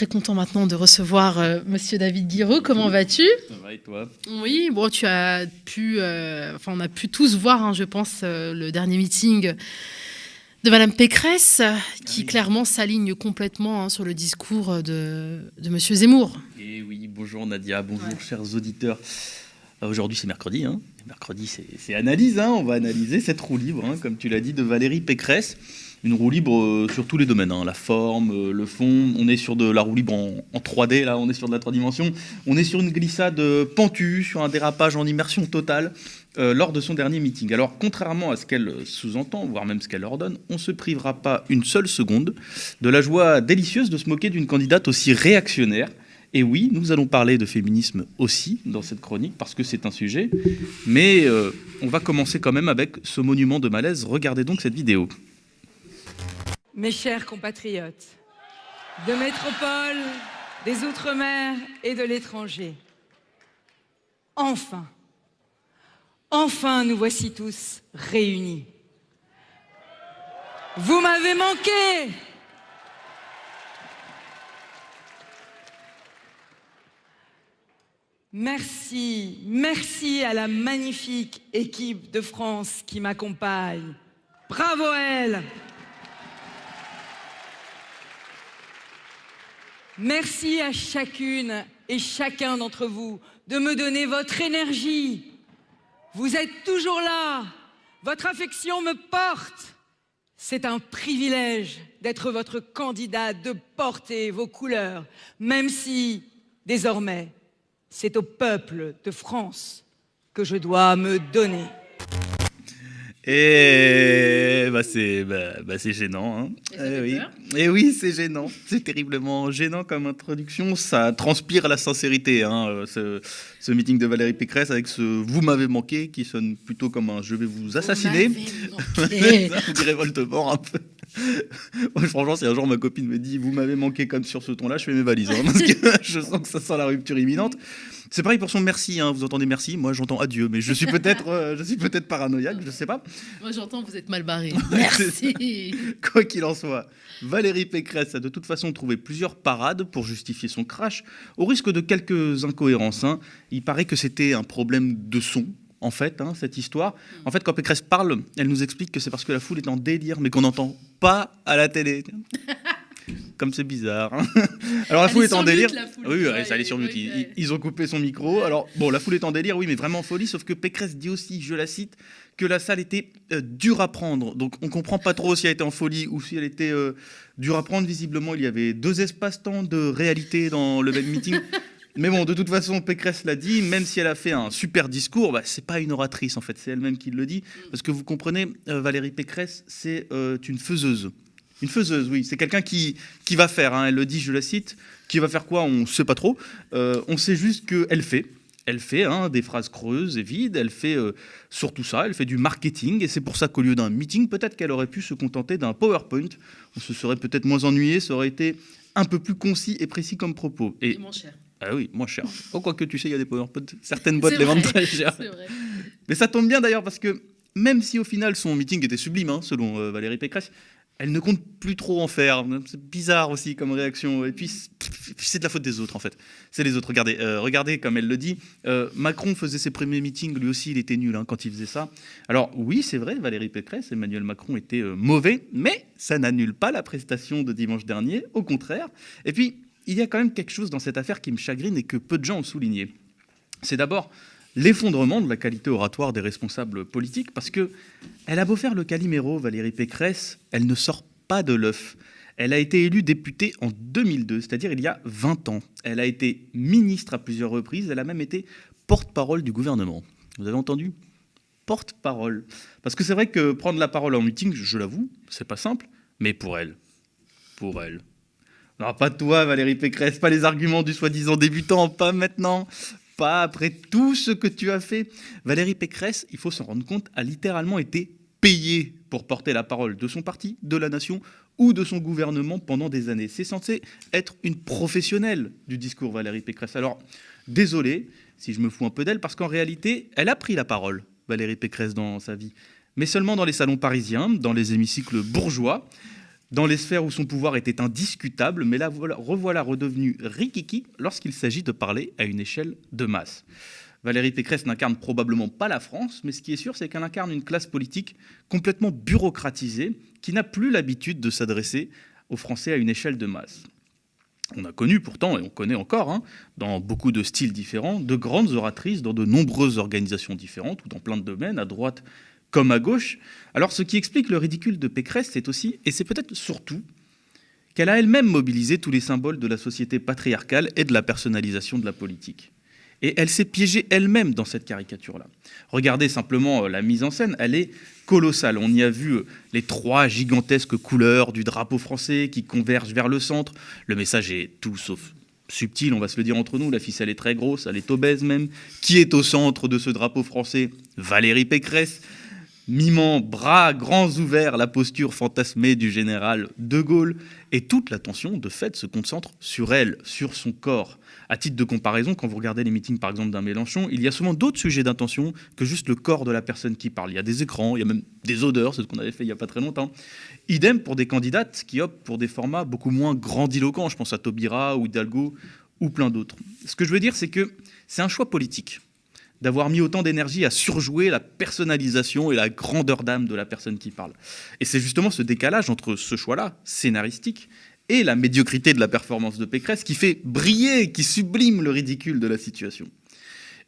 très content maintenant de recevoir Monsieur David Guiraud. Comment vas-tu? Ça va et toi? Oui, bon, tu as pu, on a pu tous voir, hein, je pense, le dernier meeting de Madame Pécresse, qui clairement s'aligne complètement sur le discours de Monsieur Zemmour. Et oui, bonjour Nadia, bonjour chers auditeurs. Aujourd'hui c'est mercredi, hein. Mercredi c'est analyse, hein. On va analyser cette roue libre, hein, comme tu l'as dit, de Valérie Pécresse. Une roue libre sur tous les domaines, hein. La forme, le fond. On est sur de la roue libre en 3D, là, on est sur de la 3 dimensions. On est sur une glissade pentue, sur un dérapage en immersion totale lors de son dernier meeting. Alors, contrairement à ce qu'elle sous-entend, voire même ce qu'elle ordonne, on ne se privera pas une seule seconde de la joie délicieuse de se moquer d'une candidate aussi réactionnaire. Et oui, nous allons parler de féminisme aussi dans cette chronique, parce que c'est un sujet. Mais on va commencer quand même avec ce monument de malaise. Regardez donc cette vidéo. Mes chers compatriotes, de métropole, des Outre-mer et de l'étranger, enfin, nous voici tous réunis. Vous m'avez manqué! Merci à la magnifique équipe de France qui m'accompagne. Bravo à elle! Merci à chacune et chacun d'entre vous de me donner votre énergie. Vous êtes toujours là. Votre affection me porte. C'est un privilège d'être votre candidat, de porter vos couleurs, même si, désormais, c'est au peuple de France que je dois me donner. Et c'est gênant, hein. Oui. Et oui, c'est gênant. C'est terriblement gênant comme introduction. Ça transpire la sincérité, hein, ce meeting de Valérie Pécresse avec ce « vous m'avez manqué » qui sonne plutôt comme un « je vais vous assassiner ». On dirait Voldemort un peu. Moi, franchement, si un jour ma copine me dit « vous m'avez manqué » comme sur ce ton-là, je fais mes valises, hein, parce que je sens que ça sent la rupture imminente. C'est pareil pour son merci, hein. Vous entendez merci, moi j'entends adieu, mais je suis peut-être paranoïaque, je sais pas. Moi j'entends vous êtes mal barré. Merci. Quoi qu'il en soit, Valérie Pécresse a de toute façon trouvé plusieurs parades pour justifier son crash, au risque de quelques incohérences, hein. Il paraît que c'était un problème de son. En fait, hein, cette histoire. En fait, quand Pécresse parle, elle nous explique que c'est parce que la foule est en délire, mais qu'on n'entend pas à la télé. Comme c'est bizarre. Hein. Alors la foule est en délire. Oui, ça allait sur mute. Ils ont coupé son micro. Alors bon, la foule est en délire, oui, mais vraiment en folie. Sauf que Pécresse dit aussi, je la cite, que la salle était dure à prendre. Donc on comprend pas trop si elle était en folie ou si elle était dure à prendre. Visiblement, il y avait deux espaces-temps de réalité dans le même meeting. Mais bon, de toute façon, Pécresse l'a dit, même si elle a fait un super discours, c'est pas une oratrice en fait, c'est elle-même qui le dit. Parce que vous comprenez, Valérie Pécresse, c'est une faiseuse. Une faiseuse, oui, c'est quelqu'un qui va faire, hein, elle le dit, je la cite, qui va faire quoi, on ne sait pas trop. On sait juste qu'elle fait. Elle fait des phrases creuses et vides, elle fait surtout ça, elle fait du marketing, et c'est pour ça qu'au lieu d'un meeting, peut-être qu'elle aurait pu se contenter d'un PowerPoint. On se serait peut-être moins ennuyé, ça aurait été un peu plus concis et précis comme propos. Et moins cher. Ah oui, moins cher. Oh, quoique tu sais, il y a des PowerPoint, certaines boîtes les vendent très cher. C'est vrai. Mais ça tombe bien d'ailleurs parce que même si au final son meeting était sublime, hein, selon Valérie Pécresse, elle ne compte plus trop en faire. C'est bizarre aussi comme réaction. Et puis c'est de la faute des autres en fait. C'est les autres. Regardez comme elle le dit. Macron faisait ses premiers meetings, lui aussi il était nul hein, quand il faisait ça. Alors oui, c'est vrai, Valérie Pécresse, Emmanuel Macron était mauvais, mais ça n'annule pas la prestation de dimanche dernier, au contraire. Et puis il y a quand même quelque chose dans cette affaire qui me chagrine et que peu de gens ont souligné. C'est d'abord l'effondrement de la qualité oratoire des responsables politiques, parce que elle a beau faire le Calimero, Valérie Pécresse, elle ne sort pas de l'œuf. Elle a été élue députée en 2002, c'est-à-dire il y a 20 ans. Elle a été ministre à plusieurs reprises, elle a même été porte-parole du gouvernement. Vous avez entendu ? Porte-parole. Parce que c'est vrai que prendre la parole en meeting, je l'avoue, c'est pas simple, mais pour elle. Non, pas toi, Valérie Pécresse, pas les arguments du soi-disant débutant, pas maintenant, pas après tout ce que tu as fait. Valérie Pécresse, il faut s'en rendre compte, a littéralement été payée pour porter la parole de son parti, de la nation ou de son gouvernement pendant des années. C'est censé être une professionnelle du discours, Valérie Pécresse. Alors, désolé si je me fous un peu d'elle, parce qu'en réalité, elle a pris la parole, Valérie Pécresse, dans sa vie, mais seulement dans les salons parisiens, dans les hémicycles bourgeois, dans les sphères où son pouvoir était indiscutable, mais là, revoilà redevenu rikiki lorsqu'il s'agit de parler à une échelle de masse. Valérie Pécresse n'incarne probablement pas la France, mais ce qui est sûr, c'est qu'elle incarne une classe politique complètement bureaucratisée, qui n'a plus l'habitude de s'adresser aux Français à une échelle de masse. On a connu pourtant, et on connaît encore, dans beaucoup de styles différents, de grandes oratrices dans de nombreuses organisations différentes, ou dans plein de domaines, à droite comme à gauche. Alors ce qui explique le ridicule de Pécresse, c'est aussi, et c'est peut-être surtout, qu'elle a elle-même mobilisé tous les symboles de la société patriarcale et de la personnalisation de la politique. Et elle s'est piégée elle-même dans cette caricature-là. Regardez simplement la mise en scène, elle est colossale. On y a vu les 3 gigantesques couleurs du drapeau français qui convergent vers le centre. Le message est tout sauf subtil, on va se le dire entre nous. La ficelle est très grosse, elle est obèse même. Qui est au centre de ce drapeau français ? Valérie Pécresse, mimant bras grands ouverts la posture fantasmée du général de Gaulle. Et toute l'attention, de fait, se concentre sur elle, sur son corps. À titre de comparaison, quand vous regardez les meetings, par exemple, d'un Mélenchon, il y a souvent d'autres sujets d'intention que juste le corps de la personne qui parle. Il y a des écrans, il y a même des odeurs, c'est ce qu'on avait fait il n'y a pas très longtemps. Idem pour des candidates qui optent pour des formats beaucoup moins grandiloquents. Je pense à Taubira ou Hidalgo ou plein d'autres. Ce que je veux dire, c'est que c'est un choix politique d'avoir mis autant d'énergie à surjouer la personnalisation et la grandeur d'âme de la personne qui parle. Et c'est justement ce décalage entre ce choix-là, scénaristique, et la médiocrité de la performance de Pécresse qui fait briller, qui sublime le ridicule de la situation.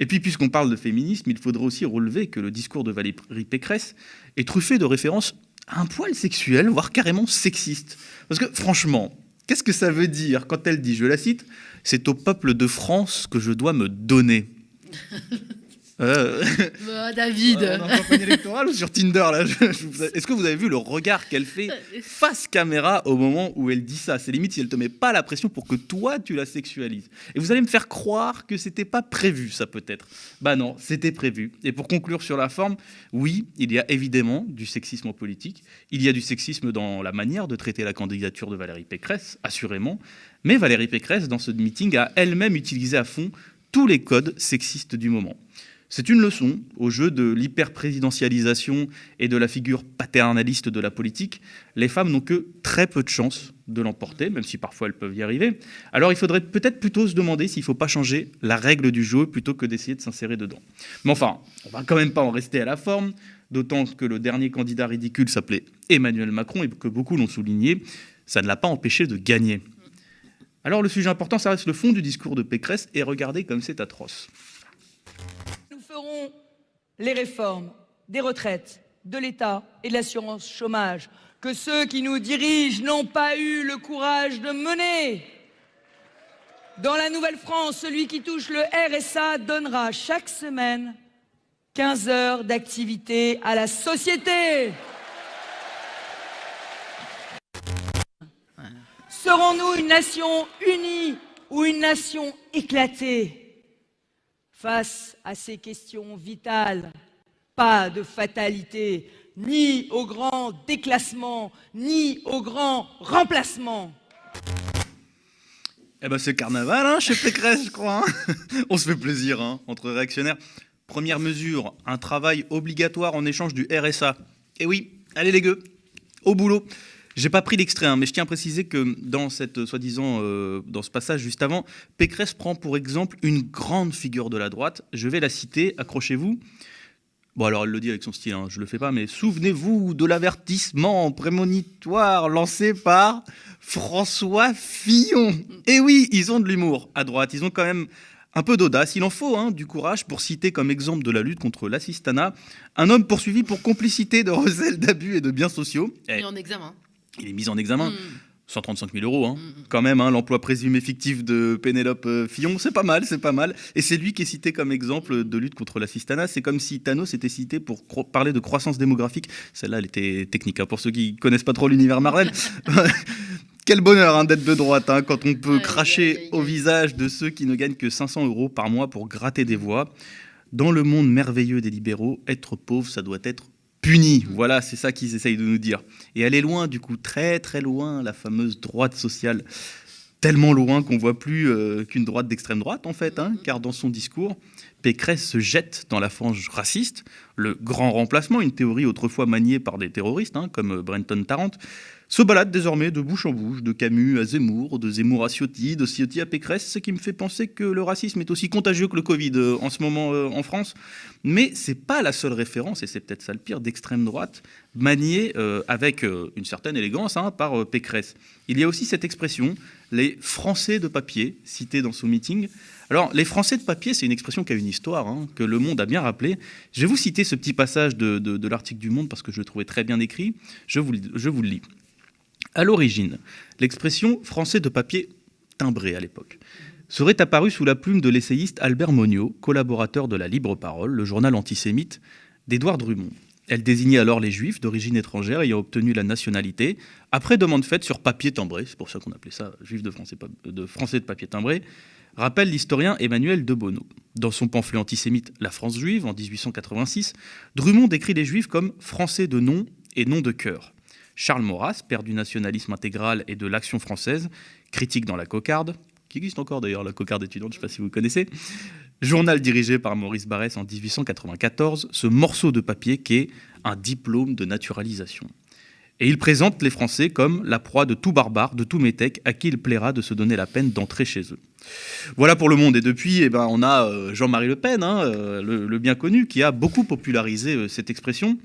Et puis, puisqu'on parle de féminisme, il faudrait aussi relever que le discours de Valérie Pécresse est truffé de références un poil sexuelles, voire carrément sexistes. Parce que, franchement, qu'est-ce que ça veut dire quand elle dit, je la cite, « C'est au peuple de France que je dois me donner ». David, on est en campagne électorale ou sur Tinder là Est-ce que vous avez vu le regard qu'elle fait face caméra au moment où elle dit ça ? C'est limite si elle te met pas la pression pour que toi tu la sexualises. Et vous allez me faire croire que c'était pas prévu, ça peut-être. Bah non, c'était prévu. Et pour conclure sur la forme, oui, il y a évidemment du sexisme en politique. Il y a du sexisme dans la manière de traiter la candidature de Valérie Pécresse, assurément. Mais Valérie Pécresse, dans ce meeting, a elle-même utilisé à fond tous les codes sexistes du moment. C'est une leçon au jeu de l'hyper-présidentialisation et de la figure paternaliste de la politique. Les femmes n'ont que très peu de chances de l'emporter, même si parfois elles peuvent y arriver. Alors il faudrait peut-être plutôt se demander s'il ne faut pas changer la règle du jeu plutôt que d'essayer de s'insérer dedans. Mais enfin, on ne va quand même pas en rester à la forme, d'autant que le dernier candidat ridicule s'appelait Emmanuel Macron et que beaucoup l'ont souligné, ça ne l'a pas empêché de gagner. Alors le sujet important, ça reste le fond du discours de Pécresse, et regardez comme c'est atroce. Nous ferons les réformes des retraites, de l'État et de l'assurance chômage que ceux qui nous dirigent n'ont pas eu le courage de mener. Dans la Nouvelle-France, celui qui touche le RSA donnera chaque semaine 15 heures d'activité à la société. Serons-nous une nation unie ou une nation éclatée ? Face à ces questions vitales, pas de fatalité, ni au grand déclassement, ni au grand remplacement. Eh ben c'est carnaval chez Pécresse, je crois. On se fait plaisir entre réactionnaires. Première mesure, un travail obligatoire en échange du RSA. Et oui, allez les gueux, au boulot. J'ai pas pris l'extrait, mais je tiens à préciser que dans cette soi-disant, dans ce passage juste avant, Pécresse prend pour exemple une grande figure de la droite. Je vais la citer, accrochez-vous. Bon, alors elle le dit avec son style, je le fais pas, mais souvenez-vous de l'avertissement prémonitoire lancé par François Fillon. Et oui, ils ont de l'humour à droite, ils ont quand même un peu d'audace. Il en faut du courage pour citer comme exemple de la lutte contre l'assistanat un homme poursuivi pour complicité de recel d'abus et de biens sociaux. Et en examen. Il est mis en examen. 135 000 €, quand même, l'emploi présumé fictif de Pénélope Fillon, c'est pas mal. Et c'est lui qui est cité comme exemple de lutte contre l'assistanat. C'est comme si Thanos était cité pour parler de croissance démographique. Celle-là, elle était technique, pour ceux qui connaissent pas trop l'univers Marvel. Quel bonheur d'être de droite, quand on peut cracher au visage de ceux qui ne gagnent que 500 € par mois pour gratter des voix. Dans le monde merveilleux des libéraux, être pauvre, ça doit être puni. Voilà, c'est ça qu'ils essayent de nous dire. Et elle est loin, du coup, très très loin, la fameuse droite sociale. Tellement loin qu'on ne voit plus qu'une droite d'extrême droite, en fait, car dans son discours, Pécresse se jette dans la frange raciste, le grand remplacement, une théorie autrefois maniée par des terroristes, comme Brenton Tarrant. se balade désormais de bouche en bouche, de Camus à Zemmour, de Zemmour à Ciotti, de Ciotti à Pécresse, ce qui me fait penser que le racisme est aussi contagieux que le Covid en ce moment en France. Mais c'est pas la seule référence, et c'est peut-être ça le pire, d'extrême droite, maniée avec une certaine élégance par Pécresse. Il y a aussi cette expression, les Français de papier, citée dans son meeting. Alors, les Français de papier, c'est une expression qui a une histoire, que le Monde a bien rappelé. Je vais vous citer ce petit passage de l'article du Monde parce que je le trouvais très bien écrit. Je vous le lis. À l'origine, l'expression « français de papier » timbré à l'époque serait apparue sous la plume de l'essayiste Albert Monniot, collaborateur de La Libre Parole, le journal antisémite d'Édouard Drummond. Elle désignait alors les juifs d'origine étrangère ayant obtenu la nationalité, après demande faite sur papier timbré, c'est pour ça qu'on appelait ça juifs de français de papier timbré, rappelle l'historien Emmanuel de Bonneau. Dans son pamphlet antisémite « La France juive » en 1886, Drummond décrit les juifs comme « français de nom et non de cœur ». Charles Maurras, père du nationalisme intégral et de l'Action française, critique dans La Cocarde, qui existe encore d'ailleurs, La Cocarde étudiante, je ne sais pas si vous connaissez, journal dirigé par Maurice Barrès en 1894, ce morceau de papier qui est un diplôme de naturalisation. Et il présente les Français comme la proie de tout barbare, de tout métèque, à qui il plaira de se donner la peine d'entrer chez eux. Voilà pour le Monde. Et depuis, on a Jean-Marie Le Pen, le bien connu, qui a beaucoup popularisé cette expression,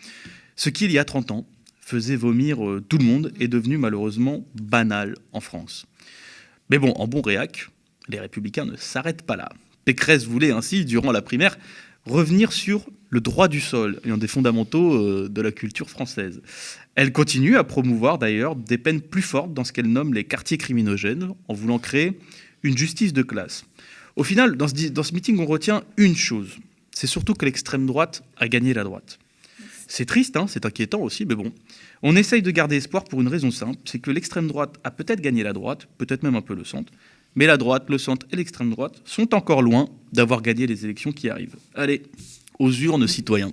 ce qui, il y a 30 ans, faisait vomir tout le monde, est devenu malheureusement banal en France. Mais bon, en bon réac, les Républicains ne s'arrêtent pas là. Pécresse voulait ainsi, durant la primaire, revenir sur le droit du sol, un des fondamentaux de la culture française. Elle continue à promouvoir d'ailleurs des peines plus fortes dans ce qu'elle nomme les quartiers criminogènes, en voulant créer une justice de classe. Au final, dans ce meeting, on retient une chose, c'est surtout que l'extrême droite a gagné la droite. C'est triste, c'est inquiétant aussi, mais bon. On essaye de garder espoir pour une raison simple, c'est que l'extrême droite a peut-être gagné la droite, peut-être même un peu le centre, mais la droite, le centre et l'extrême droite sont encore loin d'avoir gagné les élections qui arrivent. Allez, aux urnes, citoyens.